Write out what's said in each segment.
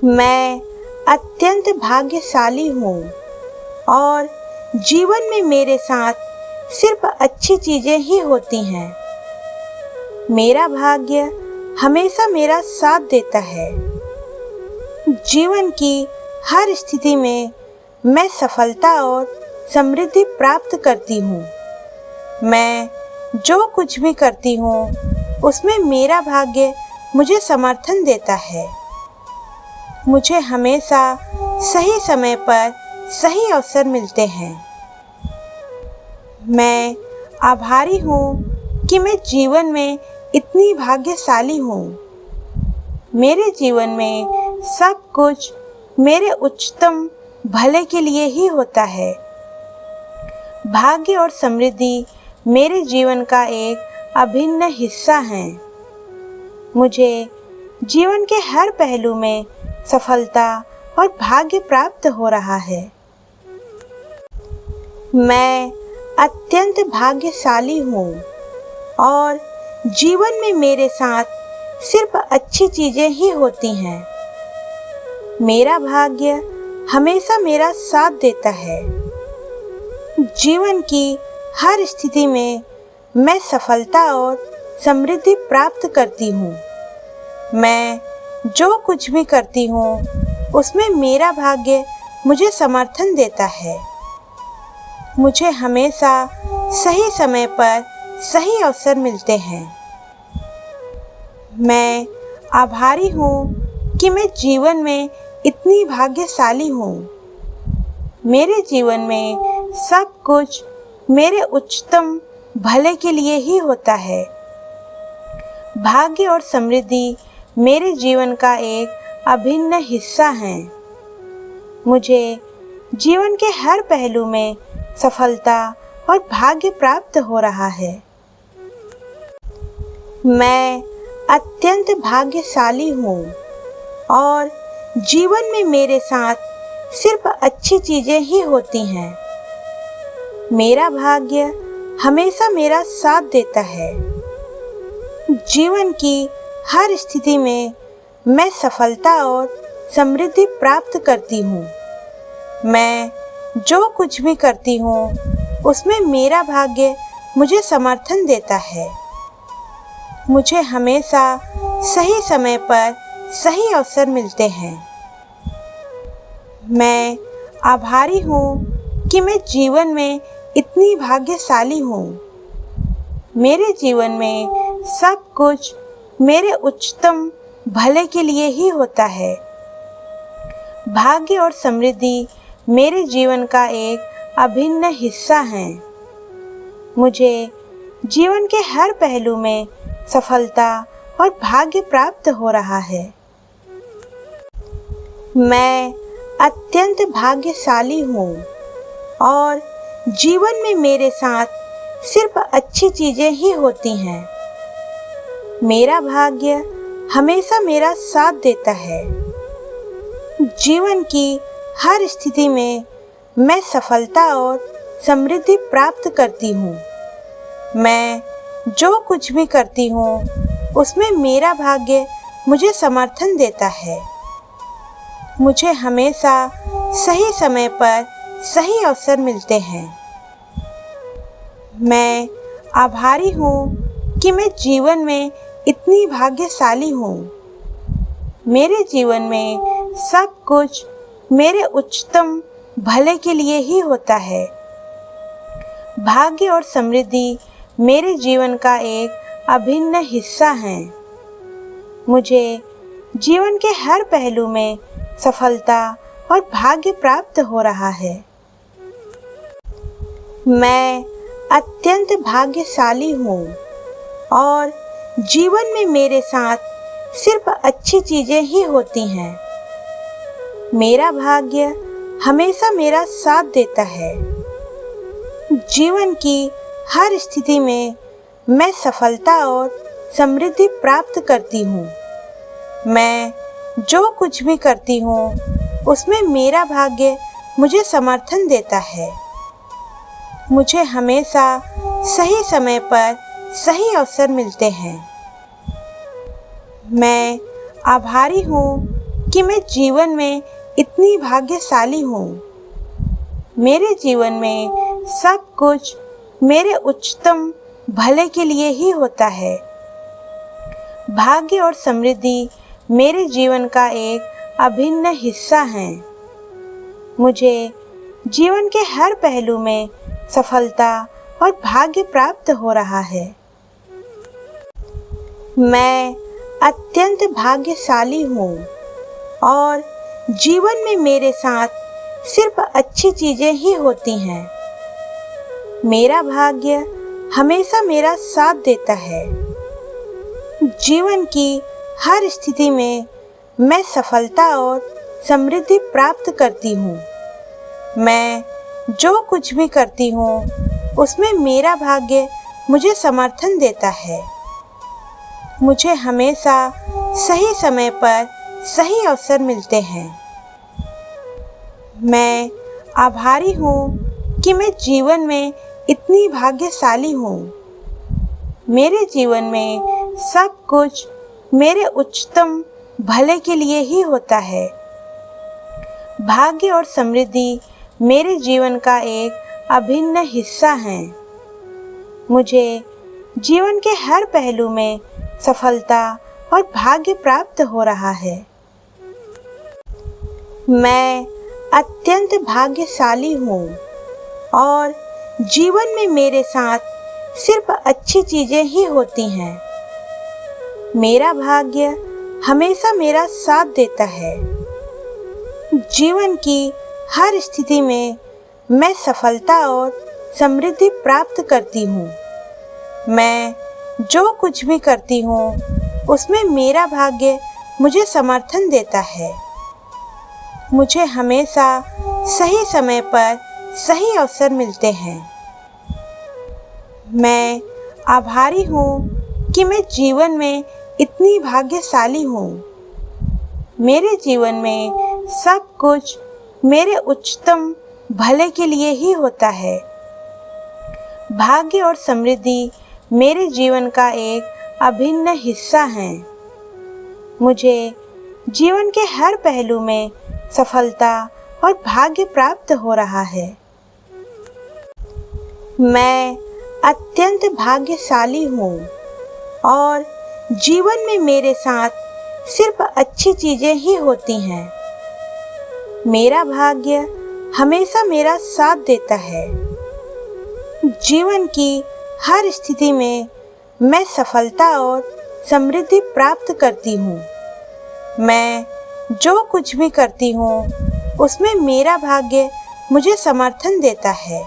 मैं अत्यंत भाग्यशाली हूँ और जीवन में मेरे साथ सिर्फ अच्छी चीज़ें ही होती हैं। मेरा भाग्य हमेशा मेरा साथ देता है। जीवन की हर स्थिति में मैं सफलता और समृद्धि प्राप्त करती हूँ। मैं जो कुछ भी करती हूँ उसमें मेरा भाग्य मुझे समर्थन देता है। मुझे हमेशा सही समय पर सही अवसर मिलते हैं। मैं आभारी हूँ कि मैं जीवन में इतनी भाग्यशाली हूँ। मेरे जीवन में सब कुछ मेरे उच्चतम भले के लिए ही होता है। भाग्य और समृद्धि मेरे जीवन का एक अभिन्न हिस्सा हैं। मुझे जीवन के हर पहलू में सफलता और भाग्य प्राप्त हो रहा है। मैं अत्यंत भाग्यशाली हूँ और जीवन में मेरे साथ सिर्फ अच्छी चीज़ें ही होती हैं। मेरा भाग्य हमेशा मेरा साथ देता है। जीवन की हर स्थिति में मैं सफलता और समृद्धि प्राप्त करती हूँ। मैं जो कुछ भी करती हूँ उसमें मेरा भाग्य मुझे समर्थन देता है। मुझे हमेशा सही समय पर सही अवसर मिलते हैं। मैं आभारी हूँ कि मैं जीवन में इतनी भाग्यशाली हूँ। मेरे जीवन में सब कुछ मेरे उच्चतम भले के लिए ही होता है। भाग्य और समृद्धि मेरे जीवन का एक अभिन्न हिस्सा हैं। मुझे जीवन के हर पहलू में सफलता और भाग्य प्राप्त हो रहा है। मैं अत्यंत भाग्यशाली हूँ और जीवन में मेरे साथ सिर्फ अच्छी चीज़ें ही होती हैं। मेरा भाग्य हमेशा मेरा साथ देता है। जीवन की हर स्थिति में मैं सफलता और समृद्धि प्राप्त करती हूँ। मैं जो कुछ भी करती हूँ उसमें मेरा भाग्य मुझे समर्थन देता है। मुझे हमेशा सही समय पर सही अवसर मिलते हैं। मैं आभारी हूँ कि मैं जीवन में इतनी भाग्यशाली हूँ। मेरे जीवन में सब कुछ मेरे उच्चतम भले के लिए ही होता है। भाग्य और समृद्धि मेरे जीवन का एक अभिन्न हिस्सा हैं। मुझे जीवन के हर पहलू में सफलता और भाग्य प्राप्त हो रहा है। मैं अत्यंत भाग्यशाली हूँ और जीवन में मेरे साथ सिर्फ अच्छी चीज़ें ही होती हैं। मेरा भाग्य हमेशा मेरा साथ देता है। जीवन की हर स्थिति में मैं सफलता और समृद्धि प्राप्त करती हूँ। मैं जो कुछ भी करती हूँ उसमें मेरा भाग्य मुझे समर्थन देता है। मुझे हमेशा सही समय पर सही अवसर मिलते हैं। मैं आभारी हूँ कि मैं जीवन में इतनी भाग्यशाली हूँ। मेरे जीवन में सब कुछ मेरे उच्चतम भले के लिए ही होता है। भाग्य और समृद्धि मेरे जीवन का एक अभिन्न हिस्सा हैं। मुझे जीवन के हर पहलू में सफलता और भाग्य प्राप्त हो रहा है। मैं अत्यंत भाग्यशाली हूँ और जीवन में मेरे साथ सिर्फ अच्छी चीज़ें ही होती हैं। मेरा भाग्य हमेशा मेरा साथ देता है। जीवन की हर स्थिति में मैं सफलता और समृद्धि प्राप्त करती हूँ। मैं जो कुछ भी करती हूँ उसमें मेरा भाग्य मुझे समर्थन देता है। मुझे हमेशा सही समय पर सही अवसर मिलते हैं। मैं आभारी हूँ कि मैं जीवन में इतनी भाग्यशाली हूँ। मेरे जीवन में सब कुछ मेरे उच्चतम भले के लिए ही होता है। भाग्य और समृद्धि मेरे जीवन का एक अभिन्न हिस्सा हैं। मुझे जीवन के हर पहलू में सफलता और भाग्य प्राप्त हो रहा है। मैं अत्यंत भाग्यशाली हूँ और जीवन में मेरे साथ सिर्फ अच्छी चीजें ही होती हैं। मेरा भाग्य हमेशा मेरा साथ देता है। जीवन की हर स्थिति में मैं सफलता और समृद्धि प्राप्त करती हूँ। मैं जो कुछ भी करती हूँ उसमें मेरा भाग्य मुझे समर्थन देता है। मुझे हमेशा सही समय पर सही अवसर मिलते हैं। मैं आभारी हूँ कि मैं जीवन में इतनी भाग्यशाली हूँ। मेरे जीवन में सब कुछ मेरे उच्चतम भले के लिए ही होता है। भाग्य और समृद्धि मेरे जीवन का एक अभिन्न हिस्सा हैं। मुझे जीवन के हर पहलू में सफलता और भाग्य प्राप्त हो रहा है। मैं अत्यंत भाग्यशाली हूँ और जीवन में मेरे साथ सिर्फ अच्छी चीजें ही होती हैं। मेरा भाग्य हमेशा मेरा साथ देता है। जीवन की हर स्थिति में मैं सफलता और समृद्धि प्राप्त करती हूँ। मैं जो कुछ भी करती हूँ उसमें मेरा भाग्य मुझे समर्थन देता है। मुझे हमेशा सही समय पर सही अवसर मिलते हैं। मैं आभारी हूँ कि मैं जीवन में इतनी भाग्यशाली हूँ। मेरे जीवन में सब कुछ मेरे उच्चतम भले के लिए ही होता है। भाग्य और समृद्धि मेरे जीवन का एक अभिन्न हिस्सा हैं। मुझे जीवन के हर पहलू में सफलता और भाग्य प्राप्त हो रहा है। मैं अत्यंत भाग्यशाली हूँ और जीवन में मेरे साथ सिर्फ अच्छी चीजें ही होती हैं। मेरा भाग्य हमेशा मेरा साथ देता है। जीवन की हर स्थिति में मैं सफलता और समृद्धि प्राप्त करती हूँ। मैं जो कुछ भी करती हूँ उसमें मेरा भाग्य मुझे समर्थन देता है।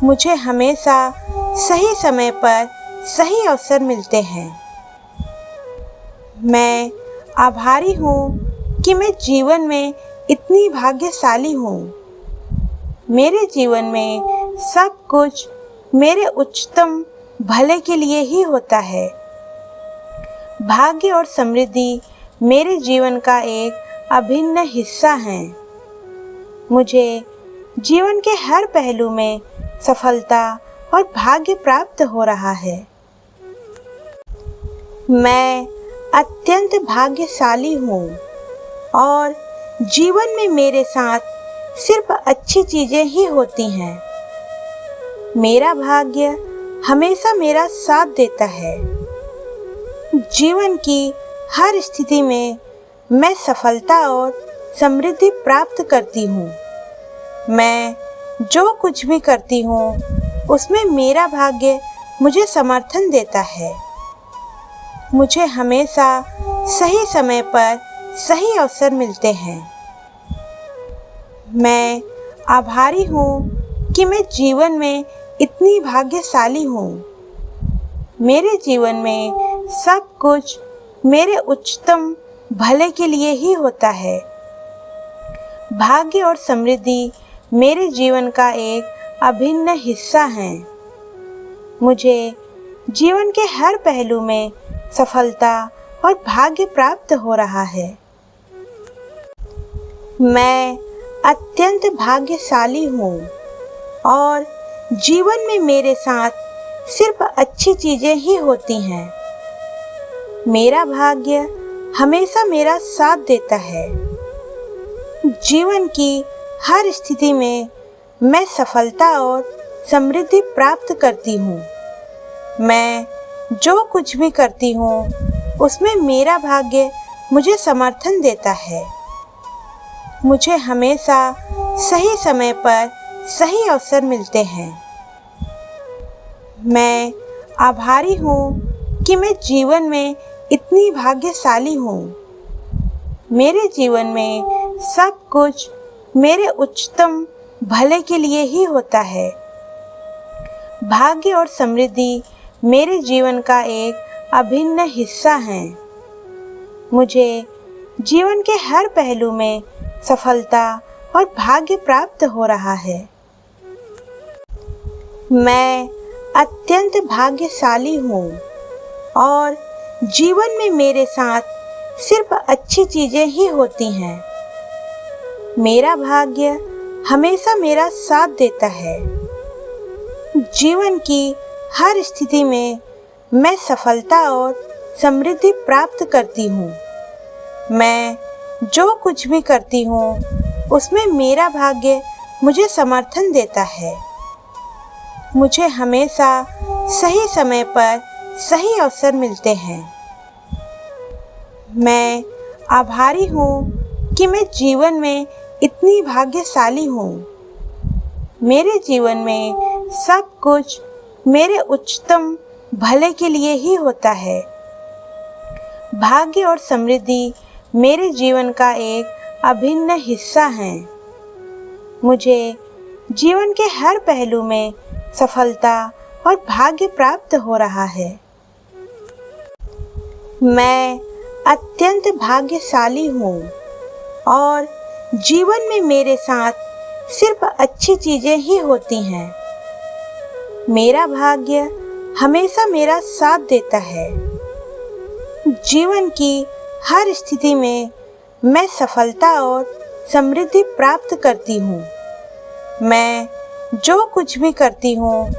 मुझे हमेशा सही समय पर सही अवसर मिलते हैं। मैं आभारी हूँ कि मैं जीवन में इतनी भाग्यशाली हूँ। मेरे जीवन में सब कुछ मेरे उच्चतम भले के लिए ही होता है। भाग्य और समृद्धि मेरे जीवन का एक अभिन्न हिस्सा हैं। मुझे जीवन के हर पहलू में सफलता और भाग्य प्राप्त हो रहा है। मैं अत्यंत भाग्यशाली हूँ और जीवन में मेरे साथ सिर्फ अच्छी चीजें ही होती हैं। मेरा भाग्य हमेशा मेरा साथ देता है। जीवन की हर स्थिति में मैं सफलता और समृद्धि प्राप्त करती हूँ। मैं जो कुछ भी करती हूँ उसमें मेरा भाग्य मुझे समर्थन देता है। मुझे हमेशा सही समय पर सही अवसर मिलते हैं। मैं आभारी हूँ कि मैं जीवन में इतनी भाग्यशाली हूँ। मेरे जीवन में सब कुछ मेरे उच्चतम भले के लिए ही होता है। भाग्य और समृद्धि मेरे जीवन का एक अभिन्न हिस्सा हैं। मुझे जीवन के हर पहलू में सफलता और भाग्य प्राप्त हो रहा है। मैं अत्यंत भाग्यशाली हूँ और जीवन में मेरे साथ सिर्फ अच्छी चीजें ही होती हैं। मेरा भाग्य हमेशा मेरा साथ देता है। जीवन की हर स्थिति में मैं सफलता और समृद्धि प्राप्त करती हूँ। मैं जो कुछ भी करती हूँ उसमें मेरा भाग्य मुझे समर्थन देता है। मुझे हमेशा सही समय पर सही अवसर मिलते हैं। मैं आभारी हूँ कि मैं जीवन में इतनी भाग्यशाली हूँ। मेरे जीवन में सब कुछ मेरे उच्चतम भले के लिए ही होता है। भाग्य और समृद्धि मेरे जीवन का एक अभिन्न हिस्सा है। मुझे जीवन के हर पहलू में सफलता और भाग्य प्राप्त हो रहा है। मैं अत्यंत भाग्यशाली हूँ और जीवन में मेरे साथ सिर्फ अच्छी चीजें ही होती हैं। मेरा भाग्य हमेशा मेरा साथ देता है। जीवन की हर स्थिति में मैं सफलता और समृद्धि प्राप्त करती हूँ। मैं जो कुछ भी करती हूँ उसमें मेरा भाग्य मुझे समर्थन देता है। मुझे हमेशा सही समय पर सही अवसर मिलते हैं। मैं आभारी हूँ कि मैं जीवन में इतनी भाग्यशाली हूँ। मेरे जीवन में सब कुछ मेरे उच्चतम भले के लिए ही होता है। भाग्य और समृद्धि मेरे जीवन का एक अभिन्न हिस्सा है। मुझे जीवन के हर पहलू में सफलता और भाग्य प्राप्त हो रहा है। मैं अत्यंत भाग्यशाली हूँ और जीवन में मेरे साथ सिर्फ अच्छी चीजें ही होती हैं। मेरा भाग्य हमेशा मेरा साथ देता है। जीवन की हर स्थिति में मैं सफलता और समृद्धि प्राप्त करती हूँ। मैं जो कुछ भी करती हूँ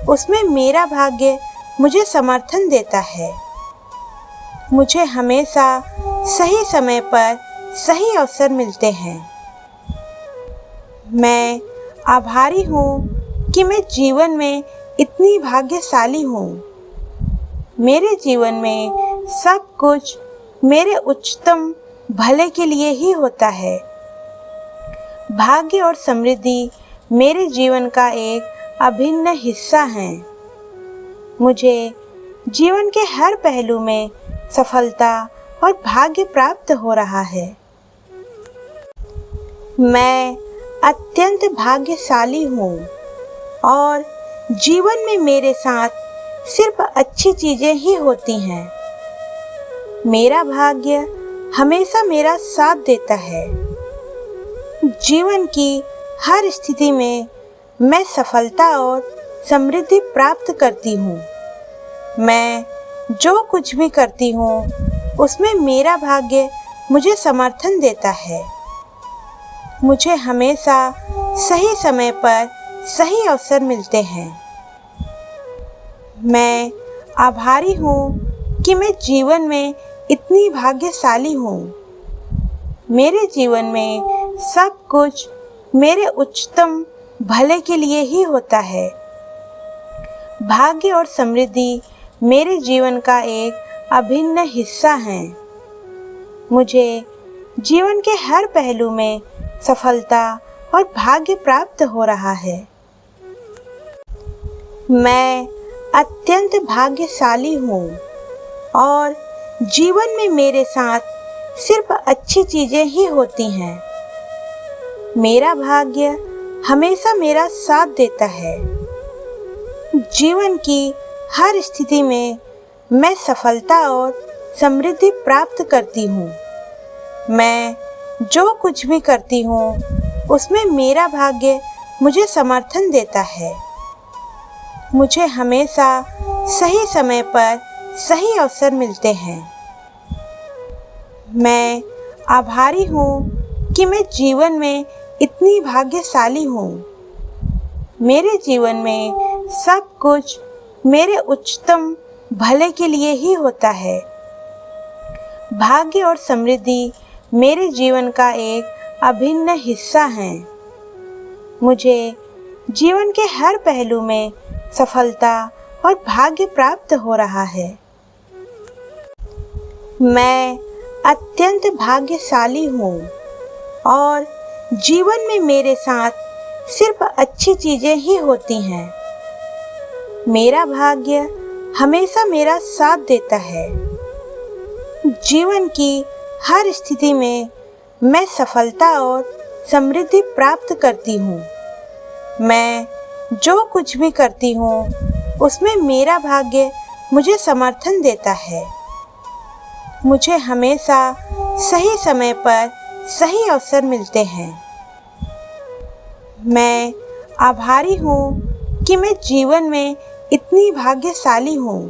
उसमें मेरा भाग्य मुझे समर्थन देता है। मुझे हमेशा सही समय पर सही अवसर मिलते हैं। मैं आभारी हूँ कि मैं जीवन में इतनी भाग्यशाली हूँ। मेरे जीवन में सब कुछ मेरे उच्चतम भले के लिए ही होता है। भाग्य और समृद्धि मेरे जीवन का एक अभिन्न हिस्सा है। मुझे जीवन के हर पहलू में सफलता और भाग्य प्राप्त हो रहा है। मैं अत्यंत भाग्यशाली हूँ और जीवन में मेरे साथ सिर्फ अच्छी चीजें ही होती हैं। मेरा भाग्य हमेशा मेरा साथ देता है। जीवन की हर स्थिति में मैं सफलता और समृद्धि प्राप्त करती हूँ। मैं जो कुछ भी करती हूँ उसमें मेरा भाग्य मुझे समर्थन देता है। मुझे हमेशा सही समय पर सही अवसर मिलते हैं। मैं आभारी हूँ कि मैं जीवन में इतनी भाग्यशाली हूँ। मेरे जीवन में सब कुछ मेरे उच्चतम भले के लिए ही होता है। भाग्य और समृद्धि मेरे जीवन का एक अभिन्न हिस्सा है। मुझे जीवन के हर पहलू में सफलता और भाग्य प्राप्त हो रहा है। मैं अत्यंत भाग्यशाली हूँ और जीवन में मेरे साथ सिर्फ अच्छी चीजें ही होती हैं। मेरा भाग्य हमेशा मेरा साथ देता है। जीवन की हर स्थिति में मैं सफलता और समृद्धि प्राप्त करती हूँ। मैं जो कुछ भी करती हूँ उसमें मेरा भाग्य मुझे समर्थन देता है। मुझे हमेशा सही समय पर सही अवसर मिलते हैं। मैं आभारी हूँ कि मैं जीवन में इतनी भाग्यशाली हूँ। मेरे जीवन में सब कुछ मेरे उच्चतम भले के लिए ही होता है। भाग्य और समृद्धि मेरे जीवन का एक अभिन्न हिस्सा हैं। मुझे जीवन के हर पहलू में सफलता और भाग्य प्राप्त हो रहा है। मैं अत्यंत भाग्यशाली हूँ और जीवन में मेरे साथ सिर्फ अच्छी चीजें ही होती हैं। मेरा भाग्य हमेशा मेरा साथ देता है। जीवन की हर स्थिति में मैं सफलता और समृद्धि प्राप्त करती हूँ। मैं जो कुछ भी करती हूँ उसमें मेरा भाग्य मुझे समर्थन देता है। मुझे हमेशा सही समय पर सही अवसर मिलते हैं। मैं आभारी हूँ कि मैं जीवन में इतनी भाग्यशाली हूँ।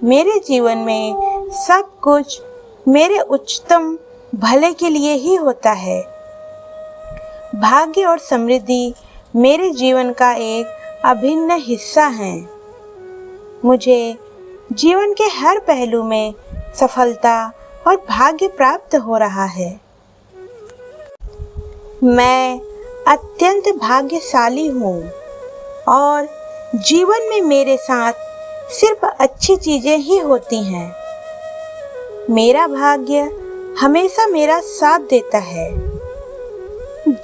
मेरे जीवन में सब कुछ मेरे उच्चतम भले के लिए ही होता है। भाग्य और समृद्धि मेरे जीवन का एक अभिन्न हिस्सा हैं। मुझे जीवन के हर पहलू में सफलता और भाग्य प्राप्त हो रहा है। मैं अत्यंत भाग्यशाली हूँ और जीवन में मेरे साथ सिर्फ अच्छी चीजें ही होती हैं। मेरा भाग्य हमेशा मेरा साथ देता है।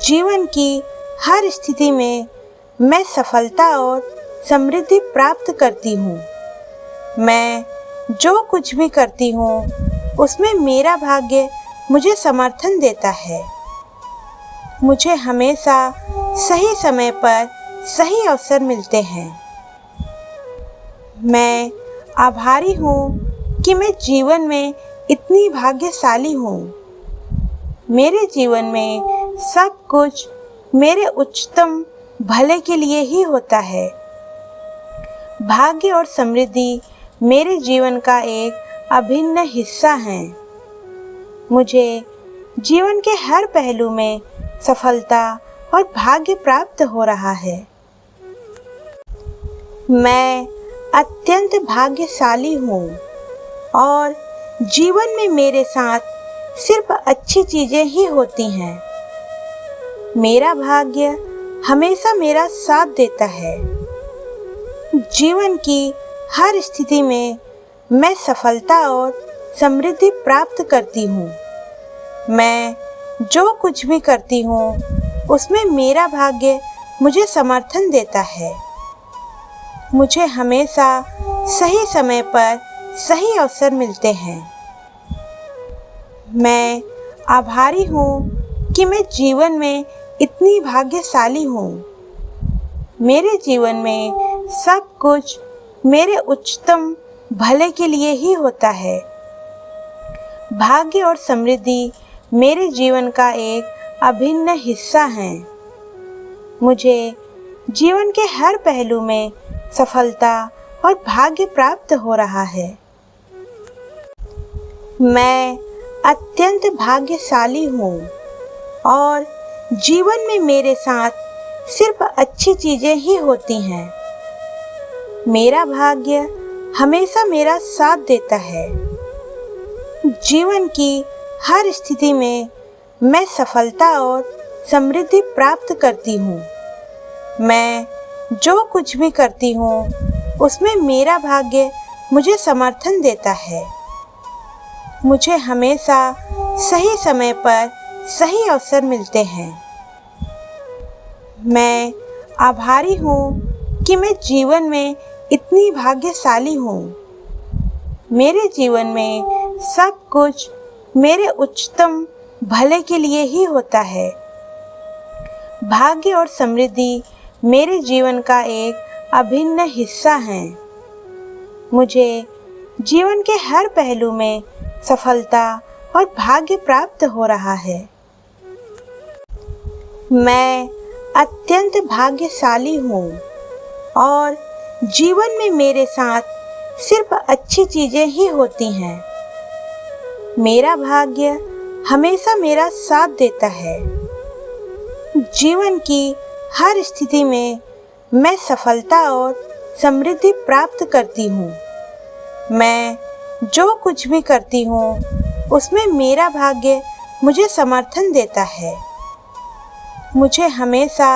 जीवन की हर स्थिति में मैं सफलता और समृद्धि प्राप्त करती हूँ। मैं जो कुछ भी करती हूँ उसमें मेरा भाग्य मुझे समर्थन देता है। मुझे हमेशा सही समय पर सही अवसर मिलते हैं। मैं आभारी हूँ कि मैं जीवन में इतनी भाग्यशाली हूँ। मेरे जीवन में सब कुछ मेरे उच्चतम भले के लिए ही होता है। भाग्य और समृद्धि मेरे जीवन का एक अभिन्न हिस्सा हैं। मुझे जीवन के हर पहलू में सफलता और भाग्य प्राप्त हो रहा है। मैं अत्यंत भाग्यशाली हूँ और जीवन में मेरे साथ सिर्फ अच्छी चीजें ही होती हैं। मेरा भाग्य हमेशा मेरा साथ देता है। जीवन की हर स्थिति में मैं सफलता और समृद्धि प्राप्त करती हूँ। मैं जो कुछ भी करती हूँ उसमें मेरा भाग्य मुझे समर्थन देता है। मुझे हमेशा सही समय पर सही अवसर मिलते हैं। मैं आभारी हूँ कि मैं जीवन में इतनी भाग्यशाली हूँ। मेरे जीवन में सब कुछ मेरे उच्चतम भले के लिए ही होता है। भाग्य और समृद्धि मेरे जीवन का एक अभिन्न हिस्सा हैं। मुझे जीवन के हर पहलू में सफलता और भाग्य प्राप्त हो रहा है। मैं अत्यंत भाग्यशाली हूँ और जीवन में मेरे साथ सिर्फ अच्छी चीजें ही होती हैं। मेरा भाग्य हमेशा मेरा साथ देता है। जीवन की हर स्थिति में मैं सफलता और समृद्धि प्राप्त करती हूँ। मैं जो कुछ भी करती हूँ उसमें मेरा भाग्य मुझे समर्थन देता है। मुझे हमेशा सही समय पर सही अवसर मिलते हैं। मैं आभारी हूँ कि मैं जीवन में इतनी भाग्यशाली हूँ। मेरे जीवन में सब कुछ मेरे उच्चतम भले के लिए ही होता है। भाग्य और समृद्धि मेरे जीवन का एक अभिन्न हिस्सा हैं। मुझे जीवन के हर पहलू में सफलता और भाग्य प्राप्त हो रहा है। मैं अत्यंत भाग्यशाली हूँ और जीवन में मेरे साथ सिर्फ अच्छी चीजें ही होती हैं। मेरा भाग्य हमेशा मेरा साथ देता है। जीवन की हर स्थिति में मैं सफलता और समृद्धि प्राप्त करती हूँ। मैं जो कुछ भी करती हूँ उसमें मेरा भाग्य मुझे समर्थन देता है। मुझे हमेशा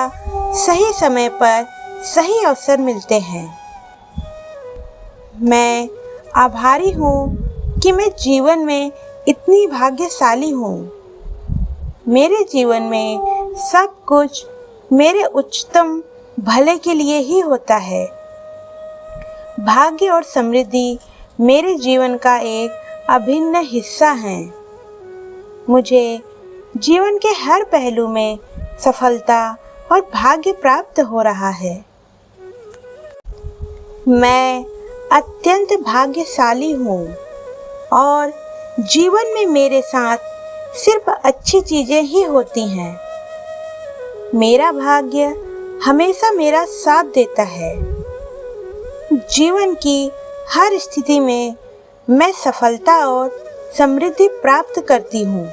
सही समय पर सही अवसर मिलते हैं। मैं आभारी हूँ कि मैं जीवन में इतनी भाग्यशाली हूँ। मेरे जीवन में सब कुछ मेरे उच्चतम भले के लिए ही होता है। भाग्य और समृद्धि मेरे जीवन का एक अभिन्न हिस्सा हैं। मुझे जीवन के हर पहलू में सफलता और भाग्य प्राप्त हो रहा है। मैं अत्यंत भाग्यशाली हूँ और जीवन में मेरे साथ सिर्फ अच्छी चीज़ें ही होती हैं। मेरा भाग्य हमेशा मेरा साथ देता है। जीवन की हर स्थिति में मैं सफलता और समृद्धि प्राप्त करती हूँ।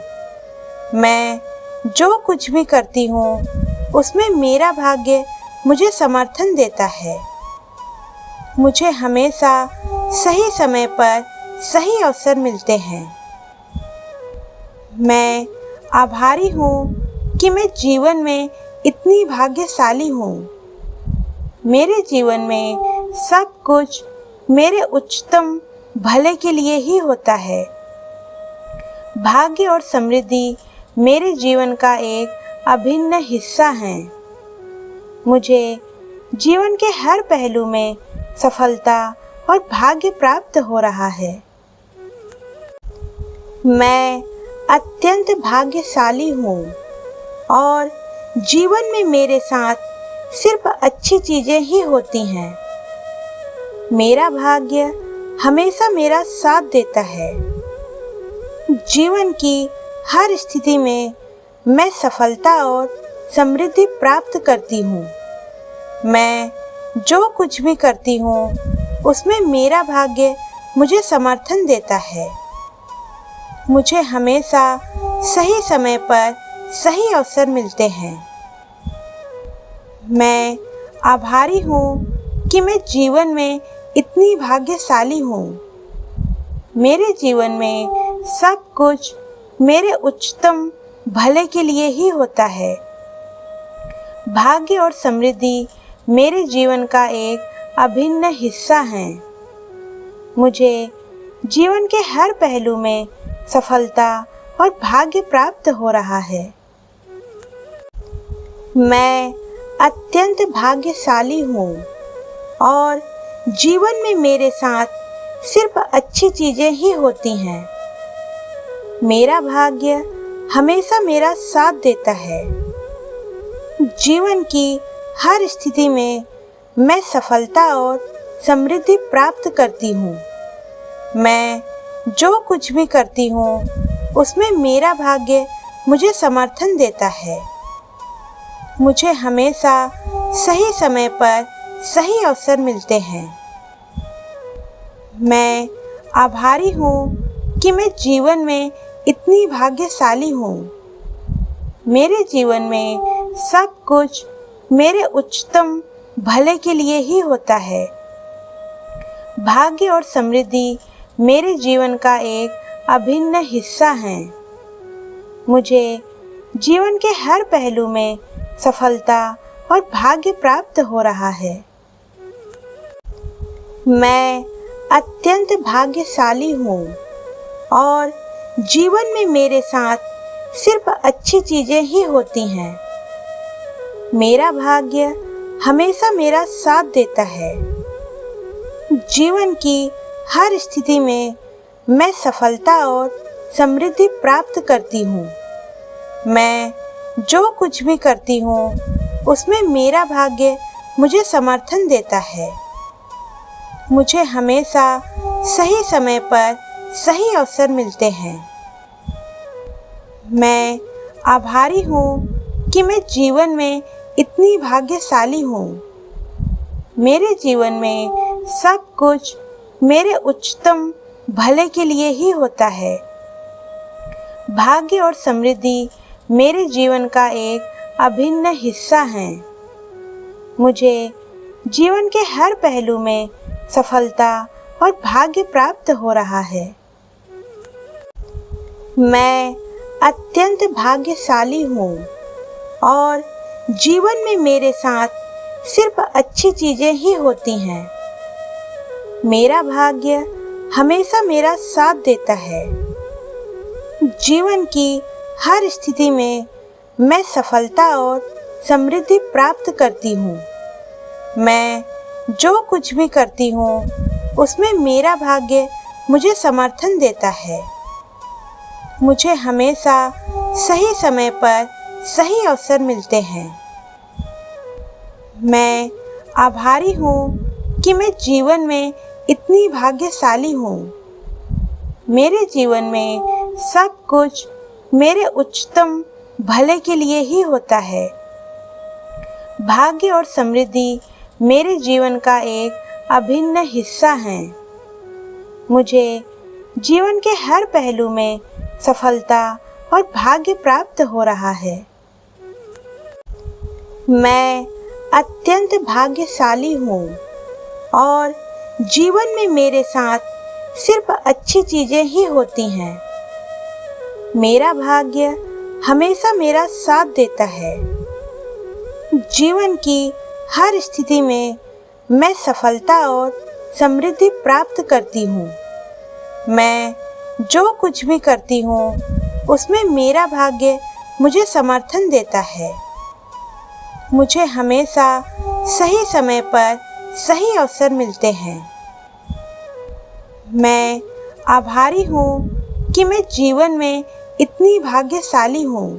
मैं जो कुछ भी करती हूँ उसमें मेरा भाग्य मुझे समर्थन देता है। मुझे हमेशा सही समय पर सही अवसर मिलते हैं। मैं आभारी हूँ कि मैं जीवन में इतनी भाग्यशाली हूँ। मेरे जीवन में सब कुछ मेरे उच्चतम भले के लिए ही होता है। भाग्य और समृद्धि मेरे जीवन का एक अभिन्न हिस्सा हैं। मुझे जीवन के हर पहलू में सफलता और भाग्य प्राप्त हो रहा है। मैं अत्यंत भाग्यशाली हूँ और जीवन में मेरे साथ सिर्फ अच्छी चीज़ें ही होती हैं। मेरा भाग्य हमेशा मेरा साथ देता है। जीवन की हर स्थिति में मैं सफलता और समृद्धि प्राप्त करती हूँ। मैं जो कुछ भी करती हूँ उसमें मेरा भाग्य मुझे समर्थन देता है। मुझे हमेशा सही समय पर सही अवसर मिलते हैं। मैं आभारी हूँ कि मैं जीवन में इतनी भाग्यशाली हूँ। मेरे जीवन में सब कुछ मेरे उच्चतम भले के लिए ही होता है। भाग्य और समृद्धि मेरे जीवन का एक अभिन्न हिस्सा हैं। मुझे जीवन के हर पहलू में सफलता और भाग्य प्राप्त हो रहा है। मैं अत्यंत भाग्यशाली हूँ और जीवन में मेरे साथ सिर्फ अच्छी चीज़ें ही होती हैं। मेरा भाग्य हमेशा मेरा साथ देता है। जीवन की हर स्थिति में मैं सफलता और समृद्धि प्राप्त करती हूँ। मैं जो कुछ भी करती हूँ उसमें मेरा भाग्य मुझे समर्थन देता है। मुझे हमेशा सही समय पर सही अवसर मिलते हैं। मैं आभारी हूँ कि मैं जीवन में इतनी भाग्यशाली हूँ। मेरे जीवन में सब कुछ मेरे उच्चतम भले के लिए ही होता है। भाग्य और समृद्धि मेरे जीवन का एक अभिन्न हिस्सा हैं। मुझे जीवन के हर पहलू में सफलता और भाग्य प्राप्त हो रहा है। मैं अत्यंत भाग्यशाली हूँ और जीवन में मेरे साथ सिर्फ अच्छी चीज़ें ही होती हैं। मेरा भाग्य हमेशा मेरा साथ देता है। जीवन की हर स्थिति में मैं सफलता और समृद्धि प्राप्त करती हूँ। मैं जो कुछ भी करती हूँ उसमें मेरा भाग्य मुझे समर्थन देता है। मुझे हमेशा सही समय पर सही अवसर मिलते हैं। मैं आभारी हूँ कि मैं जीवन में इतनी भाग्यशाली हूँ। मेरे जीवन में सब कुछ मेरे उच्चतम भले के लिए ही होता है। भाग्य और समृद्धि मेरे जीवन का एक अभिन्न हिस्सा हैं। मुझे जीवन के हर पहलू में सफलता और भाग्य प्राप्त हो रहा है। मैं अत्यंत भाग्यशाली हूँ और जीवन में मेरे साथ सिर्फ अच्छी चीजें ही होती हैं। मेरा भाग्य हमेशा मेरा साथ देता है। जीवन की हर स्थिति में मैं सफलता और समृद्धि प्राप्त करती हूँ। मैं जो कुछ भी करती हूँ उसमें मेरा भाग्य मुझे समर्थन देता है। मुझे हमेशा सही समय पर सही अवसर मिलते हैं। मैं आभारी हूँ कि मैं जीवन में इतनी भाग्यशाली हूँ। मेरे जीवन में सब कुछ मेरे उच्चतम भले के लिए ही होता है। भाग्य और समृद्धि मेरे जीवन का एक अभिन्न हिस्सा है। मुझे जीवन के हर पहलू में सफलता और भाग्य प्राप्त हो रहा है। मैं अत्यंत भाग्यशाली हूँ और जीवन में मेरे साथ सिर्फ अच्छी चीजें ही होती हैं। मेरा भाग्य हमेशा मेरा साथ देता है। जीवन की हर स्थिति में मैं सफलता और समृद्धि प्राप्त करती हूँ। मैं जो कुछ भी करती हूँ उसमें मेरा भाग्य मुझे समर्थन देता है। मुझे हमेशा सही समय पर सही अवसर मिलते हैं। मैं आभारी हूँ कि मैं जीवन में इतनी भाग्यशाली हूँ।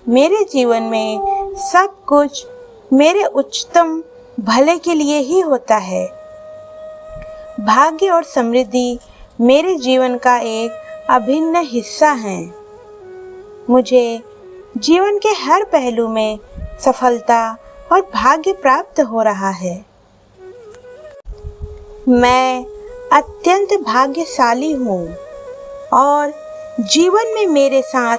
मेरे जीवन में सब कुछ मेरे उच्चतम भले के लिए ही होता है। भाग्य और समृद्धि मेरे जीवन का एक अभिन्न हिस्सा है। मुझे जीवन के हर पहलू में सफलता और भाग्य प्राप्त हो रहा है। मैं अत्यंत भाग्यशाली हूँ और जीवन में मेरे साथ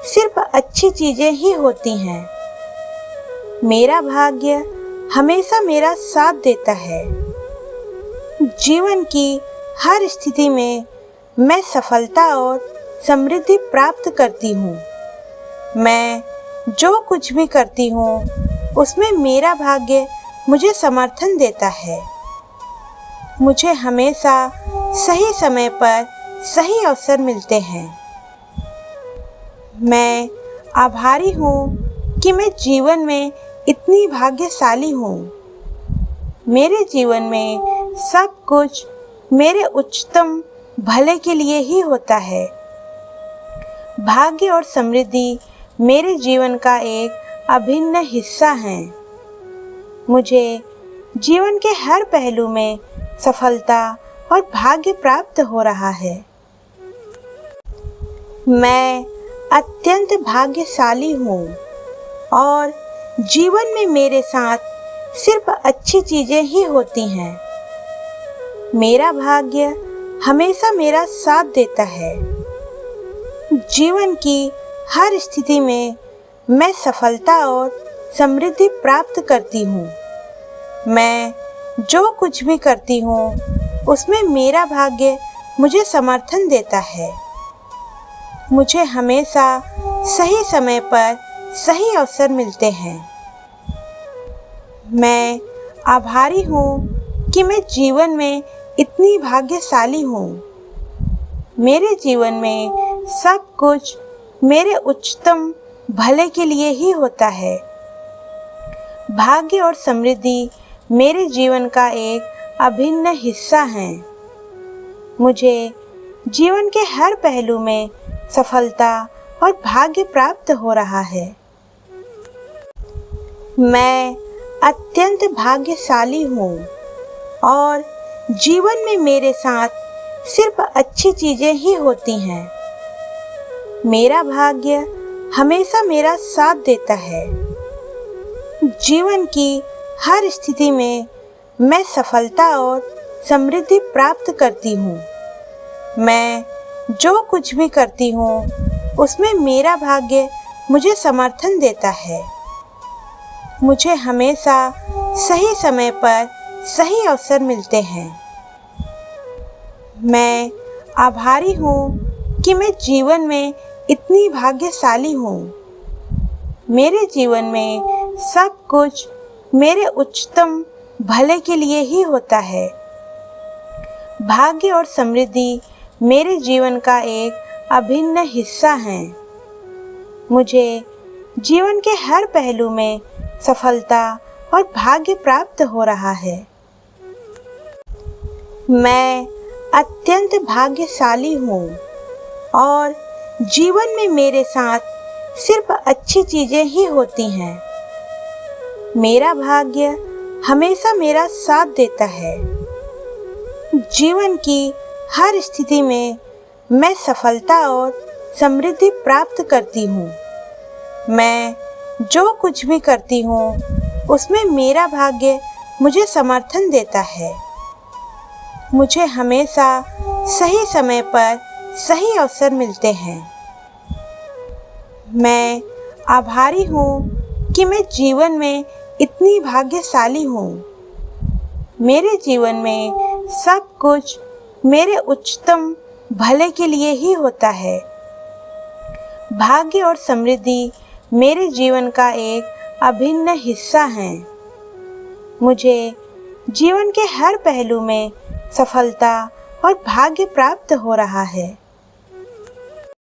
सिर्फ अच्छी चीजें ही होती हैं। मेरा भाग्य हमेशा मेरा साथ देता है। जीवन की हर स्थिति में मैं सफलता और समृद्धि प्राप्त करती हूँ। मैं जो कुछ भी करती हूँ उसमें मेरा भाग्य मुझे समर्थन देता है। मुझे हमेशा सही समय पर सही अवसर मिलते हैं। मैं आभारी हूँ कि मैं जीवन में इतनी भाग्यशाली हूँ। मेरे जीवन में सब कुछ मेरे उच्चतम भले के लिए ही होता है। भाग्य और समृद्धि मेरे जीवन का एक अभिन्न हिस्सा है। मुझे जीवन के हर पहलू में सफलता और भाग्य प्राप्त हो रहा है। मैं अत्यंत भाग्यशाली हूँ और जीवन में मेरे साथ सिर्फ अच्छी चीजें ही होती हैं। मेरा भाग्य हमेशा मेरा साथ देता है। जीवन की हर स्थिति में मैं सफलता और समृद्धि प्राप्त करती हूँ। मैं जो कुछ भी करती हूँ उसमें मेरा भाग्य मुझे समर्थन देता है। मुझे हमेशा सही समय पर सही अवसर मिलते हैं। मैं आभारी हूँ कि मैं जीवन में इतनी भाग्यशाली हूँ। मेरे जीवन में सब कुछ मेरे उच्चतम भले के लिए ही होता है। भाग्य और समृद्धि मेरे जीवन का एक अभिन्न हिस्सा है। मुझे जीवन के हर पहलू में सफलता और भाग्य प्राप्त हो रहा है। मैं अत्यंत भाग्यशाली हूँ और जीवन में मेरे साथ सिर्फ अच्छी चीजें ही होती हैं। मेरा भाग्य हमेशा मेरा साथ देता है। जीवन की हर स्थिति में मैं सफलता और समृद्धि प्राप्त करती हूँ। मैं जो कुछ भी करती हूँ उसमें मेरा भाग्य मुझे समर्थन देता है। मुझे हमेशा सही समय पर सही अवसर मिलते हैं। मैं आभारी हूँ कि मैं जीवन में इतनी भाग्यशाली हूँ। मेरे जीवन में सब कुछ मेरे उच्चतम भले के लिए ही होता है। भाग्य और समृद्धि मेरे जीवन का एक अभिन्न हिस्सा हैं। मुझे जीवन के हर पहलू में सफलता और भाग्य प्राप्त हो रहा है। मैं अत्यंत भाग्यशाली हूँ और जीवन में मेरे साथ सिर्फ अच्छी चीज़ें ही होती हैं। मेरा भाग्य हमेशा मेरा साथ देता है। जीवन की हर स्थिति में मैं सफलता और समृद्धि प्राप्त करती हूँ। मैं जो कुछ भी करती हूँ उसमें मेरा भाग्य मुझे समर्थन देता है। मुझे हमेशा सही समय पर सही अवसर मिलते हैं। मैं आभारी हूँ कि मैं जीवन में इतनी भाग्यशाली हूँ। मेरे जीवन में सब कुछ मेरे उच्चतम भले के लिए ही होता है। भाग्य और समृद्धि मेरे जीवन का एक अभिन्न हिस्सा हैं। मुझे जीवन के हर पहलू में सफलता और भाग्य प्राप्त हो रहा है।